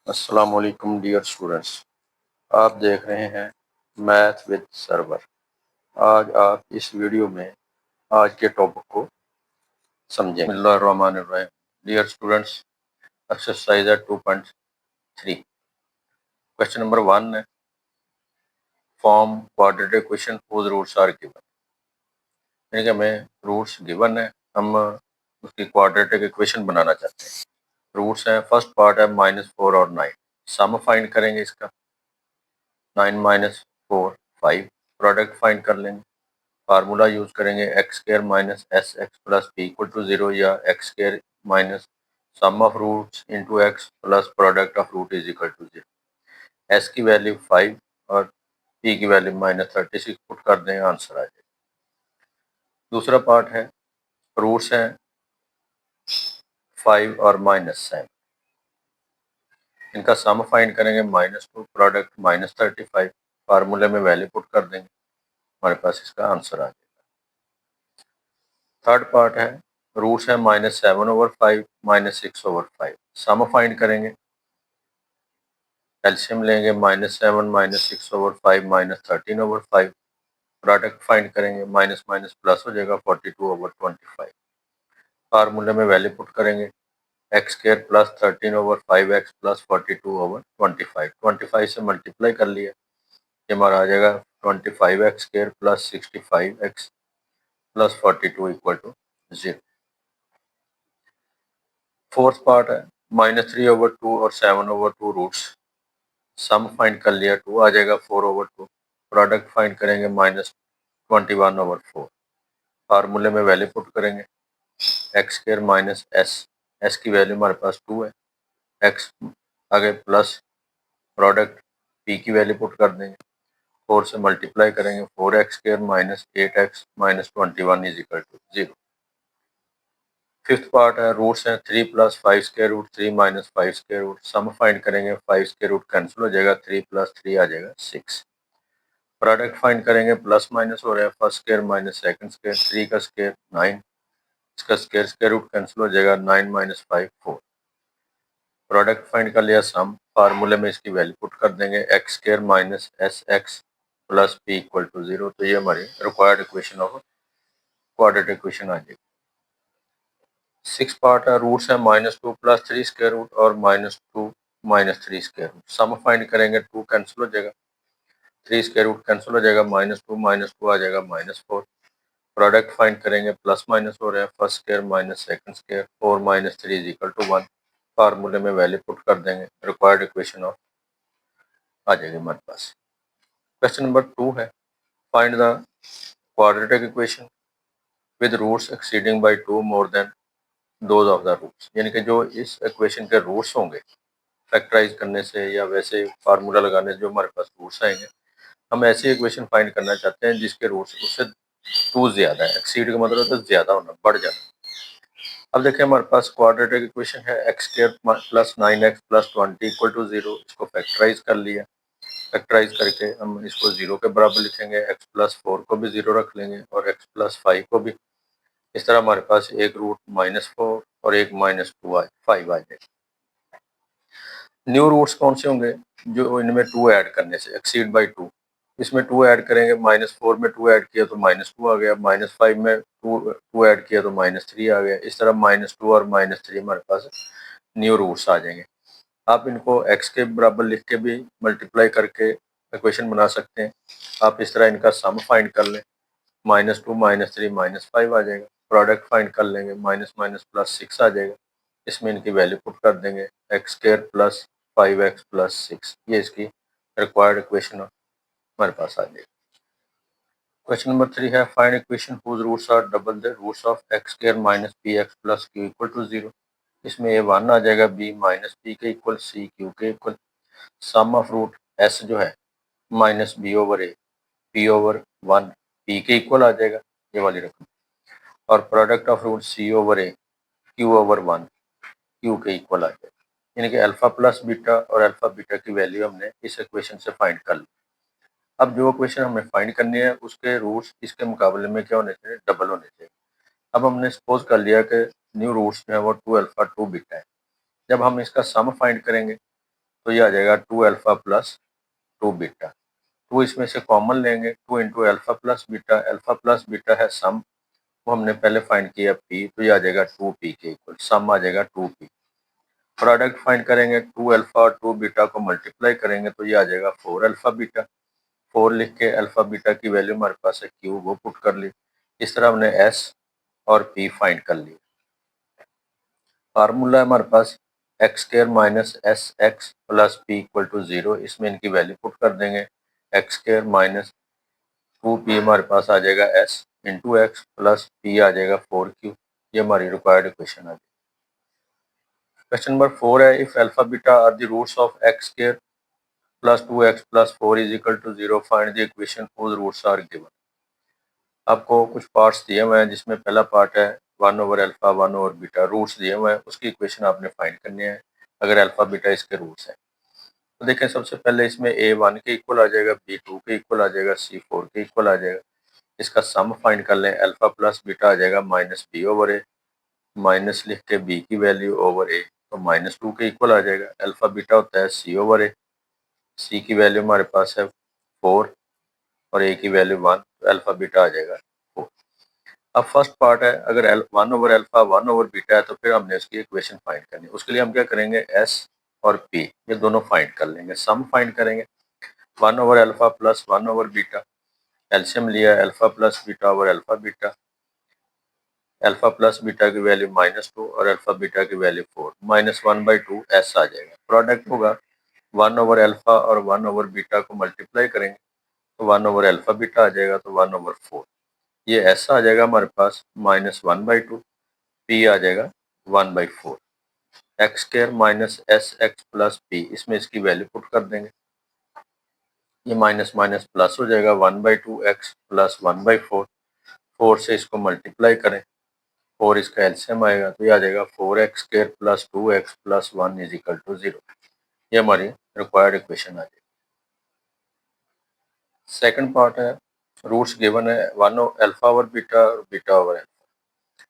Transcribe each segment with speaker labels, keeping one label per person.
Speaker 1: अस्सलाम वालेकुम dear students. आप देख रहे हैं मैथ विद सर्वर। आज आप इस वीडियो में आज के टॉपिक को समझेंगे। बिस्मिल्लाहिर्रहमानिर्रहीम। Dear students, exercise 2.3 question number 1 है form quadratic equation whose roots are given. यानी कि हमें रूट्स गिवन है, हम उसकी क्वाड्रेटिक इक्वेशन बनाना चाहते हैं। रूट्स हैं, फर्स्ट पार्ट है -4 और 9। सम फाइंड करेंगे इसका, 9 - 4 5। प्रोडक्ट फाइंड कर लेंगे, फार्मूला यूज करेंगे x square minus S x plus P equal to 0 या x square minus sum of roots into x plus product of root is equal to 0। S की value 5 और P की value -36 put कर दें, answer आ जाएगा। दूसरा पार्ट है रूट्स हैं 5 और -7। इनका सम फाइंड करेंगे, -2 प्रोडक्ट -35। फार्मूले में वैल्यू पुट कर देंगे, हमारे पास इसका आंसर आ जाएगा। थर्ड पार्ट है रूट्स है -7/5 -6/5। सम फाइंड करेंगे, एलसीएम लेंगे, -7 - 6/5 -13/5। प्रोडक्ट फाइंड करेंगे, माइनस माइनस प्लस हो जाएगा, 42/25। फार्मूले में वैल्यू पुट करेंगे, x square plus 13/5x plus 42/25। 25 से मल्टीप्लाई कर लिया, ये हमारा आ जाएगा 25x square plus 65x plus 42 equal to 0। Fourth part है -3/2 और 7/2 रूट्स। सम फाइंड कर लिया, 2 आ जाएगा 4/2। प्रोडक्ट फाइंड करेंगे, -21/4। फार्मूले में वैल्यू पुट करेंगे, एक्स स्क्वायर माइनस एस की वैल्यू हमारे पास 2 है, एक्स आगे प्लस प्रोडक्ट पी की वैल्यू पुट कर देंगे, 4 से मल्टीप्लाई करेंगे, 4x square minus 8x minus 21 is equal to 0। Fifth part है रूट्स हैं 3 + 5 square root 3 - 5 square root. Sum find करेंगे, 5 स्क्वायर रूट कैंसिल हो जाएगा, 3 + 3 आ जाएगा 6। प्रोडक्ट फाइंड करेंगे, प्लस माइनस हो रहा है, first square minus second square, 3 का स्क्वायर 9, इसका स्क्वायर स्क्वायर रूट कैंसिल हो जाएगा, 9 - 5 4। प्रोडक्ट फाइंड कर लिया, सम फार्मूले में इसकी वैल्यू पुट कर देंगे, x square minus S x plus P equal to 0। तो ये हमारी required equation of quadratic equation आ जाएगी। सिक्स पार्ट है रूट्स है -2 + 3 स्क्वायर रूट और -2 - 3 स्क्वायर रूट। सम फाइंड करेंगे, 2 कैंसिल हो जाएगा, 3 स्क्वायर रूट कैंसिल हो जाएगा, -2 - 2 आ जाएगा -4। प्रोडक्ट फाइंड करेंगे, प्लस माइनस हो रहा है, first square minus second square, 4 - 3 is equal to 1। फार्मूले में वैल्यू पुट कर देंगे, रिक्वायर्ड इक्वेशन ऑफ आ जाएगी हमारे पास। क्वेश्चन नंबर 2 है find the quadratic equation with roots exceeding by 2 more than those of the roots. यानी कि जो इस इक्वेशन के रूट्स होंगे, फैक्टराइज करने से या वैसे फार्मूला लगाने से जो हमारे पास रूट्स आएंगे, हम ऐसी इक्वेशन फाइंड करना चाहते हैं जिसके रूट्स उससे 2 ज्यादा है। एक्सीड का मतलब होता है ज्यादा होना, बढ़ जाना। अब देखिए हमारे पास क्वाड्रेटिक इक्वेशन है x square plus 9x plus 20 equal to 0। इसको फैक्टराइज कर लिया, फैक्टराइज करके हम इसको 0 के बराबर लिखेंगे, x + 4 को भी 0 रख लेंगे और x + 5 को भी। इस तरह हमारे पास एक रूट -4 और एक -5 आ जाएगा। न्यू रूट्स कौन से होंगे, जो इनमें 2 ऐड करने से, एक्सीड बाई 2। इसमें 2 ऐड करेंगे, -4 में 2 ऐड किया तो -2 आ गया, -5 में 2 ऐड किया तो -3 आ गया। इस तरह -2 और -3 हमारे पास न्यू रूट्स आ जाएंगे। आप इनको x के बराबर लिख के भी मल्टीप्लाई करके इक्वेशन बना सकते हैं। आप इस तरह इनका सम फाइंड कर लें, -2 -3 -5 आ जाएगा। प्रोडक्ट फाइंड कर लेंगे, माइनस माइनस प्लस 6 आ जाएगा। इसमें इनकी वैल्यू पुट कर देंगे, x square plus 5x plus 6। ये इसकी रिक्वायर्ड इक्वेशन हमारे पास आ जाएगी। क्वेश्चन नंबर 3 है find equation whose roots are double the roots of x square minus P x plus Q equal to 0। इसमें ए 1 आ जाएगा, बी माइनस पी के इक्वल, सी क्यू के equal. Some of root S जो है minus B over ए, P over 1 P के equal आ जाएगा, ये वाली रकम। और product of root c over A Q over 1 Q के इक्वल आ जाएगा। यानी कि अल्फा प्लस बीटा और अल्फा बीटा की वैल्यू हमने इस इक्वेशन से फाइंड कर ली। अब जो इक्वेशन हमें फाइंड करनी है उसके रूट्स इसके मुकाबले में क्या होने चाहिए, डबल होने चाहिए। अब हमने सपोज कर लिया कि न्यू रूट्स जो है वो 2 अल्फा 2 बीटा है। जब हम इसका सम फाइंड करेंगे तो ये आ जाएगा 2 अल्फा प्लस 2 बीटा। 2 इसमें से कॉमन लेंगे, 2 इंटू अल्फा प्लस बीटा है सम, वो हमने पहले फाइंड किया पी, तो ये आ जाएगा 2p के इक्वल, सम आ जाएगा 2p। प्रोडक्ट फाइंड करेंगे, 2 अल्फा और 2 बीटा को मल्टीप्लाई करेंगे तो ये आ जाएगा 4 अल्फा बीटा। 4 लिख के अल्फा बीटा की वैल्यू हमारे पास है q, वो पुट कर ली। इस तरह हमने s और p फाइंड कर ली। फार्मूला है हमारे पास x square minus S x plus P equal to 0, इसमें इनकी वैल्यू पुट कर देंगे। एक्स स्क्र माइनस 2p हमारे पास आ जाएगा s into x plus p आ जाएगा 4q। ये हमारी रिक्वायर्ड इक्वेशन आ जाएगी। क्वेश्चन नंबर 4 है, if alpha beta are the roots of x square plus 2x plus 4 is equal to 0, find the equation whose roots are given. आपको कुछ parts दिए हुए हैं, जिसमें पहला पार्ट है 1 over alpha 1 over beta, roots दिए हुए हैं, उसकी इक्वेशन आपने फाइंड करनी है अगर अल्फा बीटा इसके रूट्स हैं। तो देखें, सबसे पहले इसमें a1 के इक्वल आ जाएगा, b2 के इक्वल आ जाएगा, c4 के इक्वल आ जाएगा। इसका सम फाइंड कर लें, अल्फा प्लस बीटा आ जाएगा माइनस b ओवर ए, माइनस लिख के b की वैल्यू ओवर ए, तो -2 के इक्वल आ जाएगा। अल्फा बीटा होता है c ओवर ए, c की वैल्यू हमारे पास है 4 और a की वैल्यू 1, तो अल्फा बीटा आ जाएगा 4। अब फर्स्ट पार्ट है, अगर 1 ओवर अल्फा 1 ओवर बीटा है तो फिर हमने इसकी इक्वेशन फाइंड करनी है। उसके लिए हम क्या करेंगे, s और p ये दोनों फाइंड कर लेंगे। सम फाइंड करेंगे, 1 over alpha plus 1 over beta, एल्शियम लिया alpha plus beta over alpha beta, alpha plus beta की वैल्यू -2 और अल्फा बीटा की वैल्यू 4, -1/2 s आ जाएगा। प्रोडक्ट होगा 1 ओवर अल्फा और 1 ओवर बीटा को मल्टीप्लाई करेंगे तो 1 ओवर अल्फा बीटा आ जाएगा, तो 1 ओवर 4, ये s आ जाएगा हमारे पास -1/2, p आ जाएगा 1/4, x square minus S x plus P, इसमें इसकी वैल्यू पुट कर देंगे। ये माइनस माइनस प्लस हो जाएगा, 1/2 एक्स प्लस 1/4, 4 से इसको मल्टीप्लाई करें, 4 इसका एलसीएम आएगा, तो ये आ जाएगा 4x square plus 2x plus 1 is equal to 0। ये हमारी रिक्वायर्ड इक्वेशन आ जाएगी। सेकंड पार्ट है, रूट्स गिवन है 1 अल्फा ओवर बीटा और बीटा ओवर अल्फा।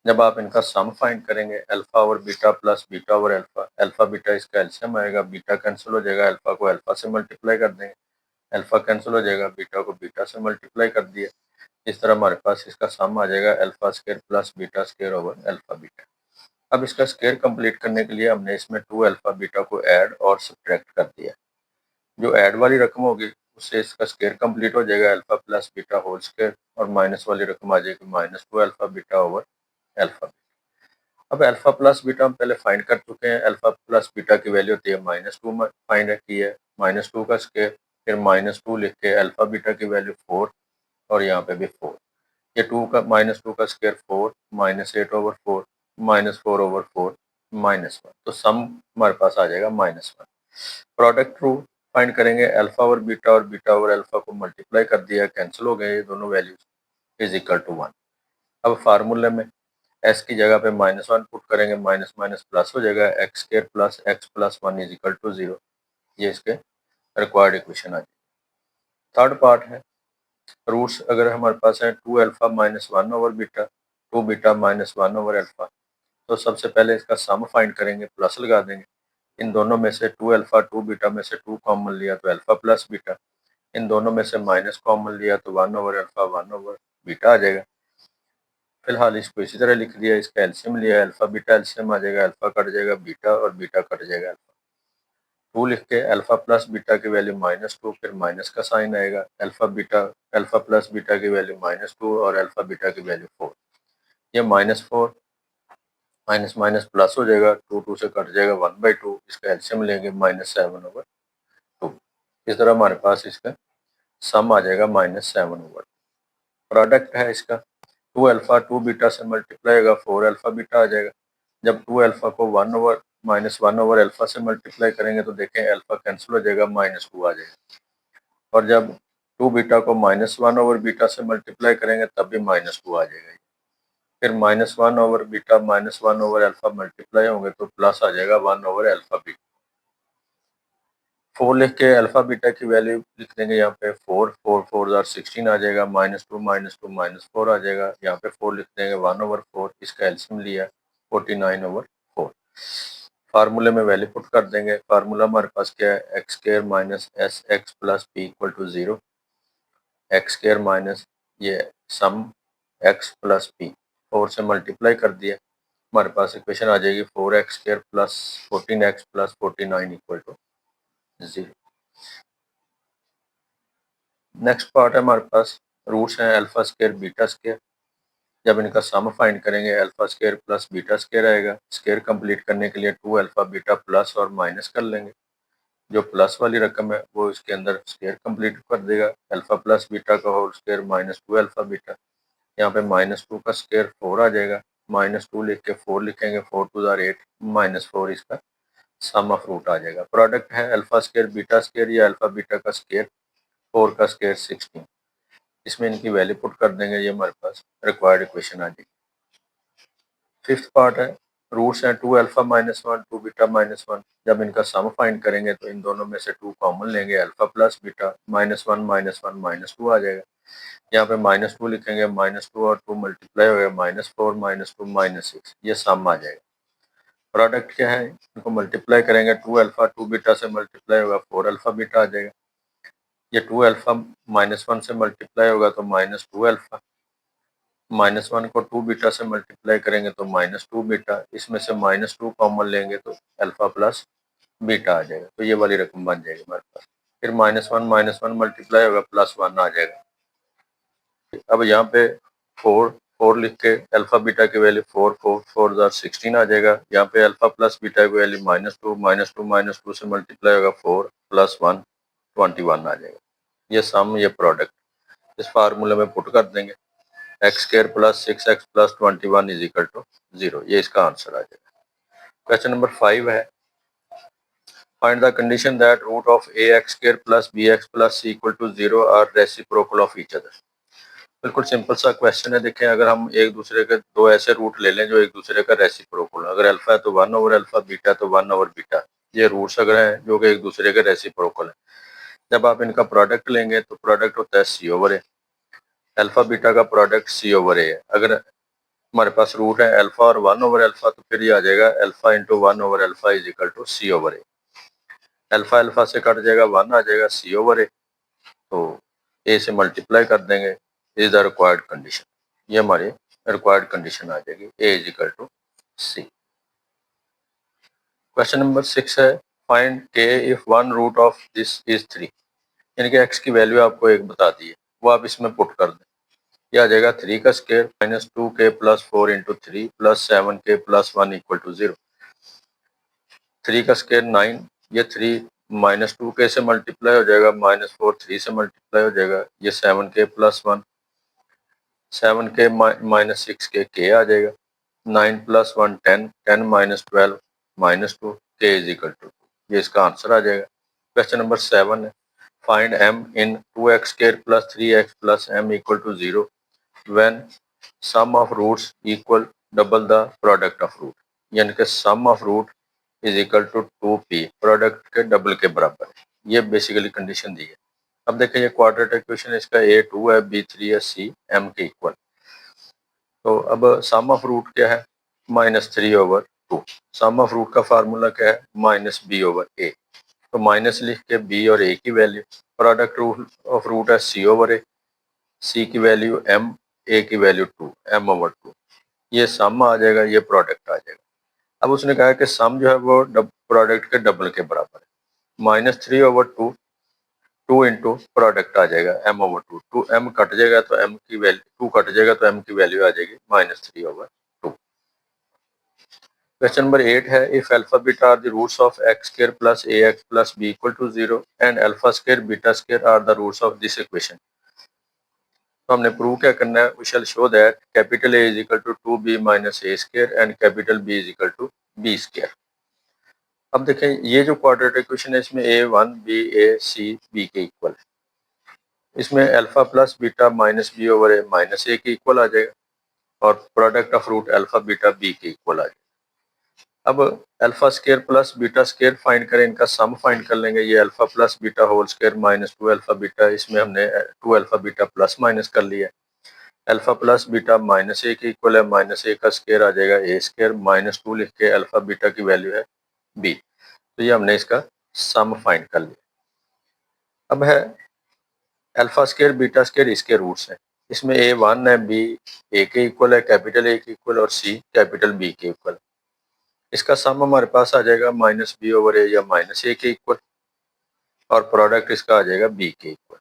Speaker 1: जब आप इनका सम फाइंड करेंगे, alpha over beta plus beta over alpha, alpha beta इसका एलसीएम आएगा, बीटा कैंसिल हो जाएगा, अल्फा को अल्फा से मल्टीप्लाई कर देंगे, अल्फा कैंसिल हो जाएगा, बीटा को बीटा से मल्टीप्लाई कर दिया। इस तरह हमारे पास इसका सम आ जाएगा alpha square plus beta square over alpha beta. अब इसका स्क्वायर कंप्लीट करने के लिए हमने इसमें 2 अल्फा बीटा को ऐड और सब्ट्रैक्ट कर दिया। जो ऐड वाली रकम होगी उससे इसका स्क्वायर कंप्लीट हो जाएगा, alpha plus beta whole square, और माइनस वाली रकम आ जाएगी -2 अल्फा बीटा ओवर अल्फा। अब अल्फा प्लस बीटा हम पहले फाइंड कर चुके हैं, अल्फा प्लस बीटा की वैल्यू होती है -2 फाइंड की है, -2 का स्क्वायर, फिर -2 लिख के अल्फा बीटा की वैल्यू 4 और यहाँ पे भी 4, ये 2 का -2 का स्क्वायर 4, -8 ओवर 4, -4 ओवर 4, -1, तो सम हमारे पास आ जाएगा -1। प्रोडक्ट ट्रू फाइंड करेंगे, अल्फा और बीटा ओवर अल्फा को मल्टीप्लाई कर दिया, कैंसिल हो गए ये दोनों वैल्यूज, इज इक्वल टू 1। अब फार्मूले में s की जगह पे -1 पुट करेंगे, माइनस माइनस प्लस हो जाएगा, x square plus x plus 1 is equal to 0। ये इसके रिक्वायर्ड इक्वेशन आ जाएगी। थर्ड पार्ट है, रूट्स अगर हमारे पास है 2 alpha minus 1 over beta, 2 beta minus 1 over alpha, तो सबसे पहले इसका सम फाइंड करेंगे, प्लस लगा देंगे। इन दोनों में से 2 अल्फा 2 बीटा में से 2 कॉमन लिया तो अल्फा प्लस बीटा, इन दोनों में से माइनस कॉमन लिया तो 1 ओवर अल्फा 1 ओवर बीटा आ जाएगा। फिलहाल इसको इसी तरह लिख दिया, इसका एलसीएम लिया, अल्फा बीटा एलसीएम आ जाएगा, अल्फा कट जाएगा बीटा और बीटा कट जाएगा अल्फा। 2 लिख के अल्फा प्लस बीटा की वैल्यू -2, फिर माइनस का साइन आएगा, अल्फा प्लस बीटा की वैल्यू -2 और अल्फा बीटा की वैल्यू 4। ये -4 माइनस माइनस प्लस हो जाएगा, 2 से कट जाएगा, 1/2, इसका एलसीएम लेंगे -7 ओवर 2। इस तरह हमारे पास इसका सम आ जाएगा -7 ओवर। प्रोडक्ट है इसका 2 अल्फा 2 बीटा से मल्टीप्लाई होगा, 4 अल्फा बीटा आ जाएगा। जब 2 अल्फा को 1 ओवर अल्फा से मल्टीप्लाई करेंगे तो देखें अल्फा कैंसिल हो जाएगा, -2 आ जाएगा। और जब 2 बीटा को -1 ओवर बीटा से मल्टीप्लाई करेंगे तब भी -2 आ जाएगा। फिर -1 over beta -1 over alpha multiply होंगे तो प्लस आ जाएगा 1 ओवर अल्फा बीटा। 4 लिख के अल्फा बीटा की वैल्यू लिख देंगे, यहाँ पे 4 4 4 आर 16 आ जाएगा, -2 -4 आ जाएगा, यहाँ पे 4 लिख देंगे, 1 ओवर 4, इसका एलसीएम लिया 49 ओवर 4। फार्मूले में वैल्यू पुट कर देंगे। फार्मूला हमारे पास क्या है, x square minus S x plus P equal to 0। X square minus ये सम एक्स प्लस पी 4 से मल्टीप्लाई कर दिया, हमारे पास इक्वेशन आ जाएगी 4x square plus 14x plus 49 equal to 0। Next part है हमारे पास रूट्स हैं अल्फा स्क्वायर बीटा स्क्वायर। जब इनका सम फाइंड करेंगे alpha square plus beta square आएगा। स्क्वायर कंप्लीट करने के लिए 2 अल्फा बीटा प्लस और माइनस कर लेंगे। जो प्लस वाली रकम है वो इसके अंदर स्क्वायर कंप्लीट कर देगा। अल्फा प्लस बीटा का whole square minus 2 alpha beta, यहाँ पे -2 का स्क्वायर 4 आ जाएगा। -2 लिख के 4 लिखेंगे, 4 2 ज़ार 8 -4 इसका सम ऑफ रूट आ जाएगा। प्रोडक्ट है अल्फा स्क्वायर बीटा स्क्वायर या अल्फा बीटा का स्क्वायर 4 का स्क्वायर 16। इसमें इनकी वैल्यू पुट कर देंगे, ये हमारे पास रिक्वायर्ड इक्वेशन आ जाएगी। फिफ्थ पार्ट है रूट्स हैं 2 अल्फा -1 2 बीटा -1। जब इनका सम फाइंड करेंगे तो इन दोनों में से 2 कॉमन लेंगे, अल्फा प्लस बीटा -1 -1 -2 आ जाएगा। यहाँ पे -2 लिखेंगे, -2 और 2 मल्टीप्लाई हो गया, -4 -2 -6, ये सम आ जाएगा। प्रोडक्ट क्या है, इनको मल्टीप्लाई करेंगे, 2 अल्फा 2 बीटा से मल्टीप्लाई होगा 4 अल्फा बीटा आ जाएगा। ये 2 अल्फा -1 से मल्टीप्लाई होगा तो -2 अल्फा, -1 को 2 बीटा से मल्टीप्लाई करेंगे तो -2 बीटा, इसमें से -2 कॉमन लेंगे तो अल्फा प्लस बीटा आ जाएगा। तो ये वाली रकम बन जाएगी हमारे पास। फिर -1 मल्टीप्लाई होगा +1 आ जाएगा। अब यहाँ पे 4 लिख के अल्फा बीटा की वैल्यू 4 ज़ार 16 आ जाएगा। यहाँ पे अल्फा प्लस बीटा की वैल्यू -2 से मल्टीप्लाई होगा 4 + 1 21 आ जाएगा। ये सम, ये प्रोडक्ट इस फार्मूले में पुट कर देंगे। X square plus 6x plus 21 is equal to 0, ये इसका आंसर आ जाएगा। क्वेश्चन नंबर 5 है find the condition that root of ax square plus bx plus c equal to 0 are reciprocal of each other. बिल्कुल simple सा question है। देखें, अगर हम एक दूसरे के दो ऐसे रूट ले लें जो एक दूसरे का रेसिप्रोकल, अगर अल्फा है तो 1 ओवर अल्फा, बीटा तो 1 ओवर बीटा, ये रूट्स अगर हैं जो कि एक दूसरे के रेसिप्रोकल है, जब आप इनका प्रोडक्ट लेंगे तो प्रोडक्ट होता है सी ओवर ए। अल्फा बीटा का प्रोडक्ट सी ओवर ए है। अगर हमारे पास रूट है अल्फा और 1 ओवर अल्फा, तो फिर ये आ जाएगा alpha into 1 over alpha is equal to c over a. Alpha alpha से कट जाएगा, 1 आ जाएगा सी ओवर ए, तो ए से मल्टीप्लाई कर देंगे, इज द रिक्वायर्ड कंडीशन। ये हमारी रिक्वायर्ड कंडीशन आ जाएगी, a is equal to c. Question number 6 है find k if one root of this is 3। यानी कि एक्स की वैल्यू आपको एक बता दी है, वो आप इसमें पुट कर दें। यह आ जाएगा 3 का square -2k plus 4 into 3 plus 7k plus 1 equal to 0। 3 का स्क्वायर 9, ये 3 -2k से मल्टीप्लाई हो जाएगा, -4 3 से मल्टीप्लाई हो जाएगा, ये 7k plus 1, 7k minus 6k k आ जाएगा, 9 plus 1 10, 10 minus 12 -2 k is equal to 2, ये इसका आंसर आ जाएगा। क्वेश्चन नंबर 7 है find m in 2x square plus 3x plus m equal to 0 when sum of roots equal double the product of root. यानी कि sum of root is equal to 2p, product के double के बराबर है। ये basically condition दी है। अब देखें, ये क्वाड्रेटिक इक्वेशन, इसका a2 है, b3 है, c m के इक्वल। तो अब सम ऑफ रूट क्या है, -3/2। सम ऑफ रूट का फार्मूला क्या है, -b/a। तो माइनस लिख के b और a की वैल्यू, प्रोडक्ट ऑफ रूट है c/a, c की वैल्यू m, a की वैल्यू 2, m/2, ये सम आ जाएगा, ये प्रोडक्ट आ जाएगा। अब उसने कहा कि सम जो है वो प्रोडक्ट के डबल के बराबर है। -3/2, 2 इंटू प्रोडक्ट आ जाएगा m/2, 2 m कट जाएगा तो m की वैल्यू, 2 कट जाएगा तो m की वैल्यू आ जाएगी -3/2। क्वेश्चन नंबर 8 है if alpha beta are the roots of x square plus ax plus b equal to 0 and alpha square beta square are the roots of this equation. तो हमने prove क्या करना है, we shall show that capital A is equal to 2b minus a square and capital B is equal to b square. अब देखें, ये जो quadratic equation है इसमें a1 b a c b के इक्वल है। इसमें alpha plus beta minus b over a minus a के इक्वल आ जाएगा और product of root alpha beta b के इक्वल आ जाएगा। अब alpha square plus beta square find करें, इनका सम फाइंड कर लेंगे। ये alpha plus beta whole square -2 alpha beta, इसमें हमने 2 अल्फा बीटा प्लस माइनस कर लिया। अल्फा प्लस बीटा -a के इक्वल है, -a का स्क्वायर आ जाएगा a स्क्वायर, -2 लिख के अल्फा बीटा की वैल्यू है बी। तो ये हमने इसका सम फाइंड कर लिया। अब है अल्फा स्केयर बीटा स्केयर, इसके रूट्स हैं। इसमें ए 1 है, बी ए के इक्वल है, कैपिटल ए के इक्वल, और सी कैपिटल बी के इक्वल। इसका सम हमारे पास आ जाएगा माइनस बी ओवर ए या माइनस ए के इक्वल, और प्रोडक्ट इसका आ जाएगा बी के इक्वल।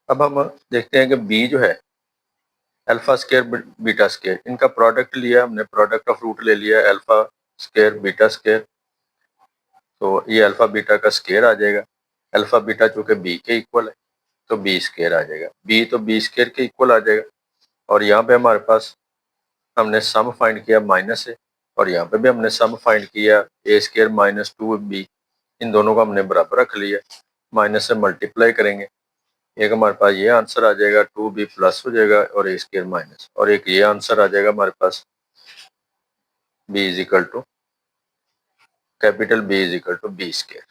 Speaker 1: अब हम देखते हैं कि बी जो है अल्फा स्केयर बीटा स्केयर, इनका प्रोडक्ट लिया हमने, प्रोडक्ट ऑफ रूट ले लिया अल्फा स्केयर बीटा स्केयर, तो ये अल्फा बीटा का स्केयर आ जाएगा। अल्फा बीटा चूंकि बी के इक्वल है तो बी स्केयर आ जाएगा, बी तो बी स्केयर के इक्वल आ जाएगा। और यहाँ पे हमारे पास हमने सम फाइंड किया माइनस है, और यहाँ पे भी हमने सम फाइंड किया ए स्केयर माइनस 2b, इन दोनों को हमने बराबर रख लिया, माइनस से मल्टीप्लाई करेंगे, एक हमारे पास ये आंसर आ जाएगा 2b प्लस हो जाएगा और ए स्केयर माइनस, और एक ये आंसर आ जाएगा हमारे पास b is equal to capital B is equal to b square.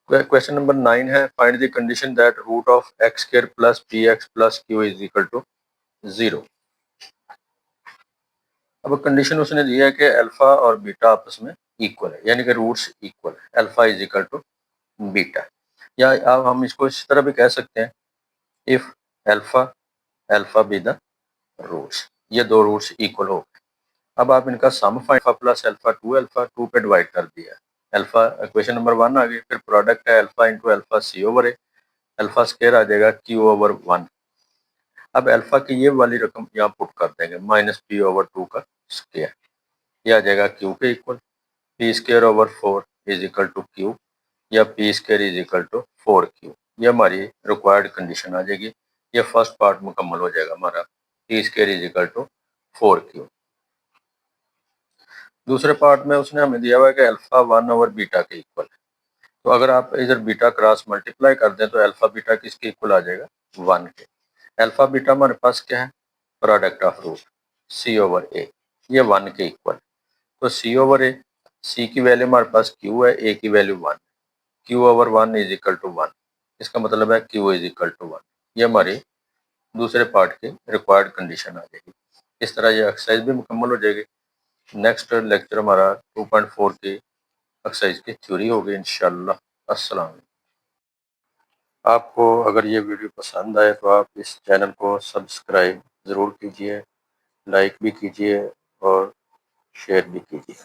Speaker 1: Question number 9 है, find the condition that root of x square plus p x plus q is equal to 0। अब condition उसने दिया है कि अल्फा और beta आपस में equal है, यानी कि रूट्स इक्वल है, alpha is equal to beta. या अब हम इसको इस तरह भी कह सकते हैं, if alpha alpha be the roots, ये दो रूट्स इक्वल हो गए। अब आप इनका sum find, alpha plus alpha 2 पे डिवाइड कर दिया, अल्फा इक्वेशन नंबर 1 आ गई, फिर प्रोडक्ट है alpha into alpha C over a, alpha square आ जाएगा क्यू ओवर 1। अब अल्फा की ये वाली रकम यहाँ पुट कर देंगे, माइनस पी ओवर 2 का स्केयर, ये आ जाएगा क्यू के equal, p square over 4 is equal to q, या p square is equal to 4q। ये हमारी रिक्वायर्ड कंडीशन आ जाएगी। ये फर्स्ट पार्ट मुकम्मल हो जाएगा हमारा, p square is equal to 4q। दूसरे पार्ट में उसने हमें दिया हुआ है कि अल्फा 1 ओवर बीटा के इक्वल है, तो अगर आप इधर बीटा क्रॉस मल्टीप्लाई कर दें तो अल्फा बीटा किसके इक्वल आ जाएगा, 1 के। अल्फा बीटा हमारे पास क्या है, product of root c over a, ये 1 के इक्वल, तो सी ओवर ए, सी की वैल्यू हमारे पास क्यू है, ए की value 1, q over 1 is equal to 1, इसका मतलब है क्यू इज इक्वल टू 1। ये हमारी दूसरे पार्ट की रिक्वायर्ड कंडीशन आ जाएगी। इस तरह ये एक्सरसाइज भी मुकम्मल हो जाएगी। नेक्स्ट लेक्चर हमारा 2.4 की एक्सरसाइज की थ्योरी होगी इंशाल्लाह। अस्सलाम वालेकुम। आपको अगर ये वीडियो पसंद आए तो आप इस चैनल को सब्सक्राइब ज़रूर कीजिए, लाइक भी कीजिए और शेयर भी कीजिए।